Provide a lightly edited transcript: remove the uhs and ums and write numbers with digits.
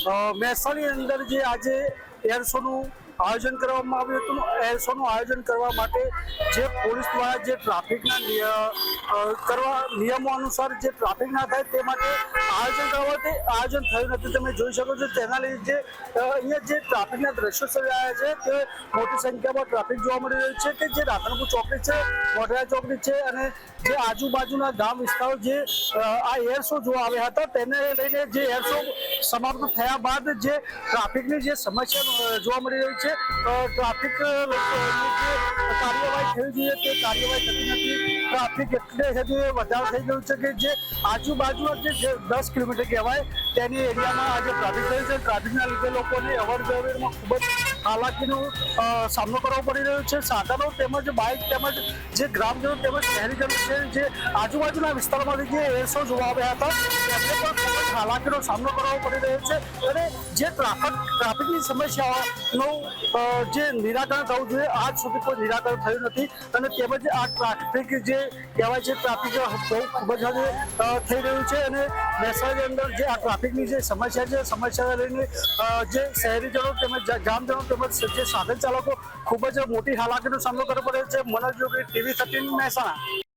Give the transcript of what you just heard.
મહેસાણાની અંદર જે આજે એર શોનું આયોજન કરવામાં આવ્યું હતું। એર શોનું આયોજન કરવા માટે જે પોલીસ દ્વારા જે ટ્રાફિકના નિયમો અનુસાર જે ટ્રાફિક ના થાય તે માટે આયોજન થયું નથી। તમે જોઈ શકો છો તેના લીધે અહીંયા જે ટ્રાફિકના દ્રશ્યો સર્જાયા છે તે મોટી સંખ્યામાં ટ્રાફિક જોવા મળી રહ્યું છે કે જે રાધનપુર ચોકડી છે, મોઢેરા ચોકડી છે અને જે આજુબાજુના ગામ વિસ્તારો જે આ એર શો જોવા આવ્યા હતા તેને લઈને જે એર શો સમાપ્ત થયા બાદ જે ટ્રાફિકની જે સમસ્યા જોવા મળી રહી છે, ટ્રાફિક જે કાર્યવાહી થવી જોઈએ તે કાર્યવાહી થતી નથી। ટ્રાફિક એટલે હજી વધારો થઈ ગયું છે કે જે આજુબાજુના જે 10 કિલોમીટર કહેવાય તેની એરિયામાં આજે ટ્રાફિક થયું છે। ટ્રાફિકના લીધે લોકોને અવર જવરમાં ખૂબ જ હાલાકીનો સામનો કરવો પડી રહ્યો છે। સાધનો તેમજ બાઇક તેમજ જે ગ્રામજનો તેમજ શહેરીજનો છે જે આજુબાજુના વિસ્તારમાંથી જે એર શો જોવા આવ્યા હતા તેમને પણ ખૂબ જ હાલાકીનો સામનો કરવો પડી રહ્યો છે અને જે ટ્રાફિકની સમસ્યાઓનું જે નિરાકરણ થવું જોઈએ આજ સુધી કોઈ નિરાકરણ થયું નથી અને તેમજ આ ટ્રાફિક જે કહેવાય છે ટ્રાફિક બહુ ખૂબ જ થઈ રહ્યું છે અને મહેસાણાની અંદર જે આ ટ્રાફિકની જે સમસ્યા છે સમસ્યા લઈને જે શહેરીજનો તેમજ ગામજનો તેમજ જે સાધન ચાલકો ખૂબ જ મોટી હાલાકીનો સામનો કરવો પડે છે। મનોજ જોગી, TV 13 મહેસાણા।